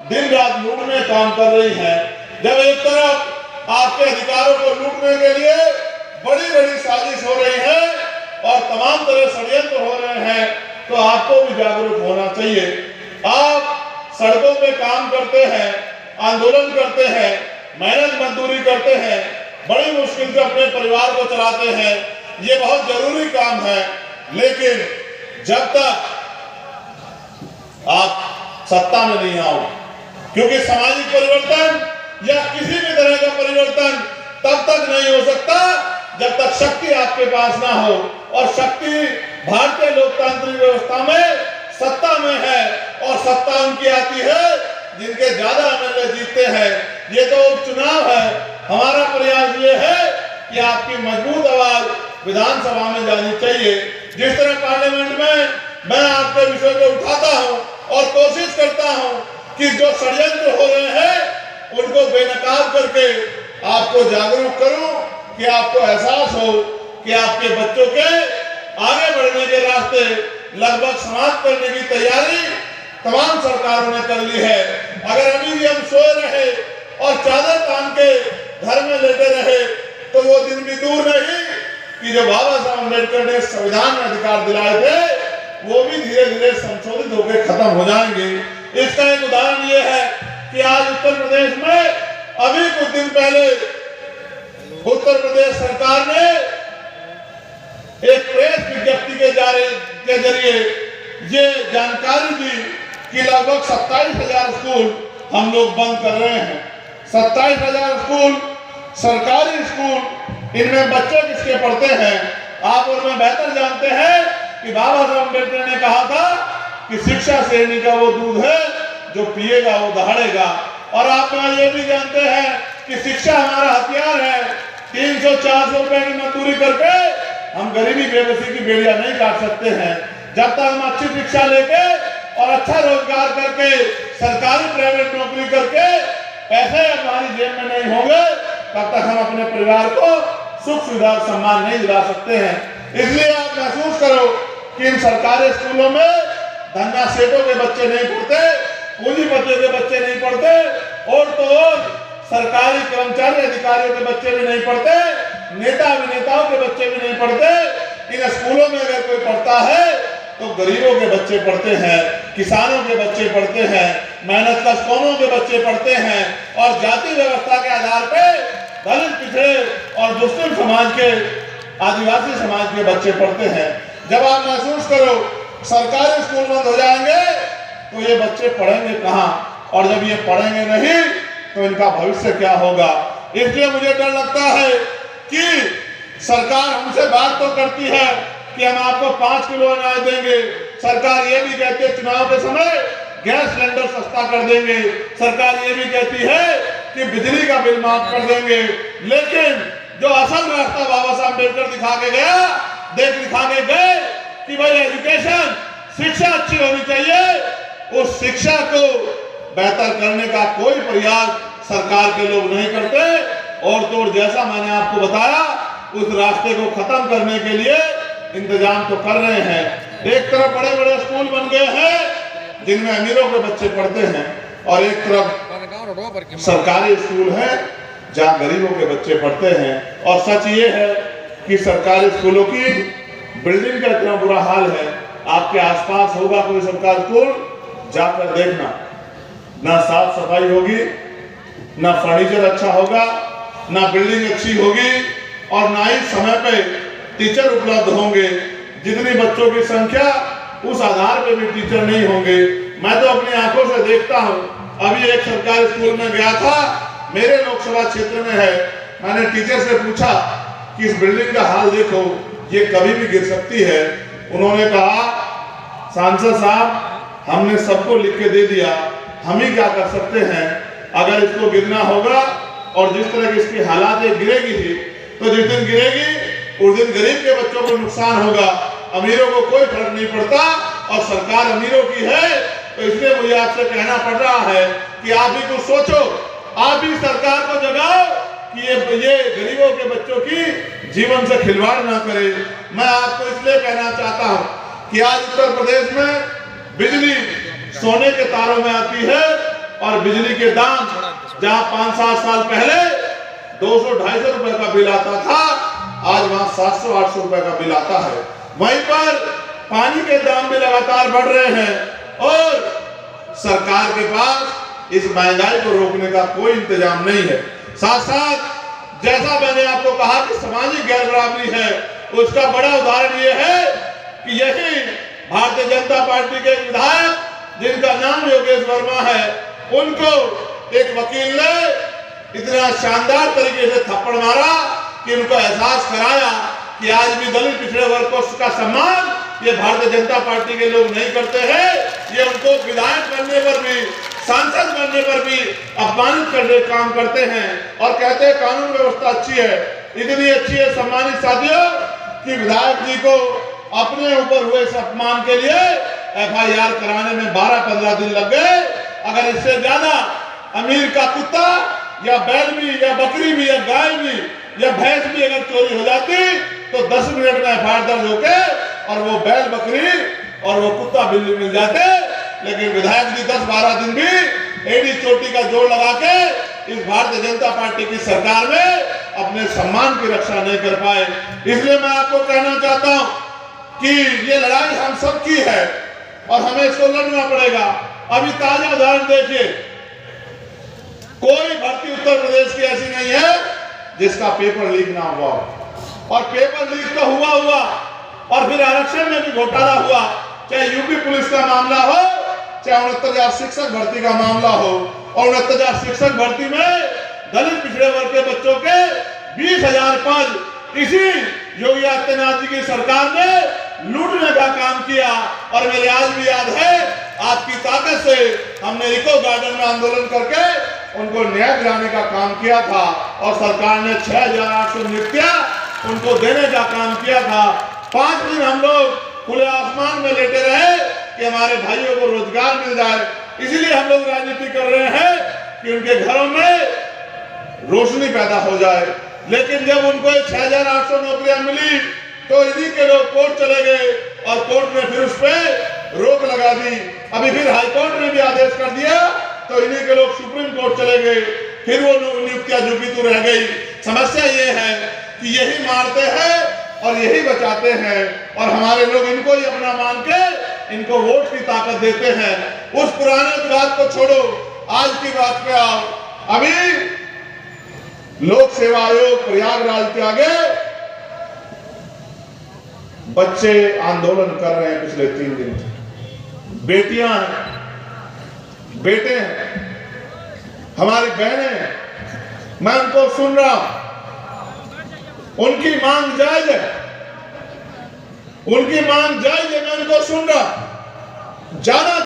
दिन रात लूटने काम कर रही हैं। जब एक तरफ आपके अधिकारों को लूटने के लिए बड़ी बड़ी साजिश हो रही है और तमाम तरह षड्यंत्र हो रहे हैं, तो आपको भी जागरूक होना चाहिए। आप सड़कों पे काम करते हैं, आंदोलन करते हैं, मेहनत मजदूरी करते हैं, बड़ी मुश्किल से अपने परिवार को चलाते हैं, ये बहुत जरूरी काम है। लेकिन जब तक आप सत्ता में नहीं आओ, क्योंकि सामाजिक परिवर्तन या किसी भी तरह का परिवर्तन तब तक नहीं हो सकता जब तक शक्ति आपके पास ना हो। और शक्ति भारतीय लोकतांत्रिक व्यवस्था में सत्ता में है, और सत्ता उनकी आती है जिनके ज्यादा एमएलए जीतते हैं। ये तो उपचुनाव है। हमारा प्रयास ये है कि आपकी मजबूत आवाज विधानसभा में जानी चाहिए। जिस तरह पार्लियामेंट में मैं आपके विषय को उठाता हूँ और कोशिश करता हूँ कि जो षड्यंत्र हो रहे हैं उनको बेनकाब करके आपको जागरूक करूं, कि आपको एहसास हो कि आपके बच्चों के आगे बढ़ने के रास्ते लगभग समाप्त करने की तैयारी तमाम सरकारों ने कर ली है। अगर अभी भी हम सोए रहे और चादर तान के घर में लेटे रहे तो वो दिन भी दूर नहीं कि जो बाबा साहब अम्बेडकर ने संविधान में अधिकार दिलाए थे वो भी धीरे धीरे संशोधित होकर खत्म हो जाएंगे। इसका एक उदाहरण ये है कि आज उत्तर प्रदेश में अभी कुछ दिन पहले उत्तर प्रदेश सरकार ने एक प्रेस विज्ञप्ति के जरिए ये जानकारी दी कि लगभग 27,000 स्कूल हम लोग बंद कर रहे हैं। 27,000 स्कूल, सरकारी स्कूल, इनमें बच्चे किसके पढ़ते हैं? आप और मैं बेहतर जानते हैं कि बाबा साहब अम्बेडकर ने कहा था कि शिक्षा शेरनी का वो दूध है जो पिएगा वो दहाड़ेगा। और आप ये भी जानते हैं कि शिक्षा हमारा हथियार है। 300-400 रुपए की मजदूरी करके हम गरीबी बेबसी की बेड़ियां नहीं काट सकते हैं। जब तक हम अच्छी शिक्षा लेके और अच्छा रोजगार करके सरकारी प्राइवेट नौकरी करके पैसे हमारी जेब में नहीं होंगे तब तक हम अपने परिवार को सुख सुविधा सम्मान नहीं दिला सकते हैं। इसलिए आप महसूस करो कि इन सरकारी स्कूलों में धंधा सेठों के बच्चे नहीं पढ़ते, पूंजीपतियों के बच्चे नहीं पढ़ते, और तो और सरकारी कर्मचारी अधिकारियों के बच्चे भी नहीं पढ़ते, नेता अभिनेताओं के बच्चे भी नहीं पढ़ते। इन स्कूलों में अगर कोई पढ़ता है तो गरीबों के बच्चे पढ़ते हैं, किसानों के बच्चे पढ़ते हैं, मेहनत कश कौमों के बच्चे पढ़ते हैं, और जाति व्यवस्था के आधार पे दलित, पिछड़े और दुष्टिम समाज के, आदिवासी समाज के बच्चे पढ़ते हैं। जब आप महसूस करो सरकारी स्कूल बंद हो जाएंगे तो ये बच्चे पढ़ेंगे कहाँ, और जब ये पढ़ेंगे नहीं तो इनका भविष्य क्या होगा। इसलिए मुझे डर लगता है कि सरकार हमसे बात तो करती है कि हम आपको 5 किलो अनाज देंगे, सरकार ये भी कहती है चुनाव के समय गैस सिलेंडर सस्ता कर देंगे, सरकार ये भी कहती है कि बिजली का बिल माफ कर देंगे, लेकिन जो असल रास्ता बाबा साहब अम्बेडकर दिखा के गए कि भाई एजुकेशन, शिक्षा अच्छी होनी चाहिए, उस शिक्षा को बेहतर करने का कोई प्रयास सरकार के लोग नहीं करते। और तो जैसा मैंने आपको बताया उस रास्ते को खत्म करने के लिए इंतजाम तो कर रहे हैं। एक तरफ बड़े बड़े स्कूल बन गए हैं जिनमें अमीरों के बच्चे पढ़ते हैं, और एक तरफ सरकारी स्कूल है जहाँ गरीबों के बच्चे पढ़ते हैं। और सच ये है कि सरकारी स्कूलों की बिल्डिंग का इतना बुरा हाल है, आपके आसपास होगा कोई सरकारी स्कूल, जाकर देखना, ना साफ सफाई होगी, ना फर्नीचर अच्छा होगा, ना बिल्डिंग अच्छी होगी, और ना ही समय पे टीचर उपलब्ध होंगे। जितनी बच्चों की संख्या उस आधार पे भी टीचर नहीं होंगे। मैं तो अपनी आंखों से देखता हूँ। अभी एक सरकारी स्कूल में गया था, मेरे लोकसभा क्षेत्र में है। मैंने टीचर से पूछा कि इस बिल्डिंग का हाल देखो, ये कभी भी गिर सकती है। उन्होंने कहा, सांसद साहब हमने सबको लिख के दे दिया, हम ही क्या कर सकते हैं। अगर इसको गिरना होगा और जिस तरह की इसकी हालात गिरेगी थी, तो जिस दिन गिरेगी उस दिन गरीब के बच्चों को नुकसान होगा, अमीरों को कोई फर्क नहीं पड़ता, और सरकार अमीरों की है। तो इसलिए मुझे आपसे कहना पड़ रहा है कि आप भी कुछ सोचो, आप भी सरकार को जगाओ कि ये गरीबों के बच्चों की जीवन से खिलवाड़ ना करे। मैं आपको इसलिए कहना चाहता हूँ कि आज उत्तर प्रदेश में बिजली सोने के तारों में आती है, और बिजली के दाम जहां 5-7 साल पहले 200-250 रुपए का बिल आता था, आज वहां 700-800 रुपए का बिल आता है। वहीं पर पानी के दाम भी लगातार बढ़ रहे हैं और सरकार के पास इस महंगाई को रोकने का कोई इंतजाम नहीं है। साथ साथ जैसा मैंने आपको कहा कि सामाजिक गैर बराबरी है, उसका बड़ा उदाहरण ये है कि यही भारतीय जनता पार्टी के विधायक जिनका नाम योगेश वर्मा है, उनको एक वकील ने इतना शानदार तरीके से थप्पड़ मारा कि उनको एहसास कराया कि आज भी दलित पिछड़े वर्ग को का सम्मान ये भारतीय जनता पार्टी के लोग नहीं करते हैं। ये उनको विधायक बनने पर भी, सांसद बनने पर भी अपमानित करने काम करते हैं और कहते हैं कानून व्यवस्था अच्छी है। इतनी अच्छी है सम्मानित साथियों कि विधायक जी को अपने ऊपर हुए इस अपमान के लिए FIR कराने में 12-15 दिन लग गए। अगर इससे ज्यादा अमीर का कुत्ता या बैल भी या बकरी भी या गाय भी या भैंस भी अगर चोरी हो जाती तो 10 मिनट में FIR दर्ज होके और वो बैल बकरी और वो कुत्ता बिल्ली मिल जाते। लेकिन विधायक जी 10-12 दिन भी एड़ी चोटी का जोड़ लगा के इस भारतीय जनता पार्टी की सरकार में अपने सम्मान की रक्षा नहीं कर पाए। इसलिए मैं आपको कहना चाहता हूं कि ये लड़ाई हम सब की है और हमें इसको लड़ना पड़ेगा। अभी ताजा उदाहरण देखिए, कोई भर्ती उत्तर प्रदेश की ऐसी नहीं है जिसका पेपर लीक ना हुआ, और पेपर लीक तो हुआ और फिर आरक्षण में भी घोटाला हुआ। चाहे यूपी पुलिस का मामला हो, चाहे 69,000 शिक्षक भर्ती का मामला हो, और 69,000 शिक्षक भर्ती में दलित पिछड़े वर्ग के बच्चों के 20,000 पद इसी योगी आदित्यनाथ जी की सरकार ने लूटने का काम किया। और मेरे आज भी याद है, आपकी ताकत से हमने इको गार्डन में आंदोलन करके उनको न्याय दिलाने का काम किया था और सरकार ने 6,800 नियुक्तियां उनको देने का काम किया था। 5 दिन हम लोग खुले आसमान में लेटे रहे कि हमारे भाइयों को रोजगार मिल जाए। इसीलिए हम लोग राजनीति कर रहे हैं कि उनके घरों में रोशनी पैदा हो जाए। लेकिन जब उनको 6,800 नौकरियां मिली तो इन्हीं के लोग कोर्ट चले गए और कोर्ट ने फिर उस पर रोक लगा दी। अभी फिर हाईकोर्ट ने भी आदेश कर दिया तो इन्हीं के लोग सुप्रीम कोर्ट चले गए, फिर वो नियुक्तियां जो की तो रह गई। समस्या ये है कि यही मारते हैं और यही बचाते हैं और हमारे लोग इनको ही अपना मान के इनको वोट की ताकत देते हैं। उस पुराने बात को छोड़ो, आज की बात पे आओ। अभी लोक सेवा आयोग प्रयागराज के आगे बच्चे आंदोलन कर रहे हैं पिछले 3 दिन से। बेटियां हैं, बेटे हैं, हमारी बहनें हैं, मैं उनको सुन रहा हूं। उनकी मांग जायज है, उनकी मांग जायज है, मैं उनको सुन रहा। जाना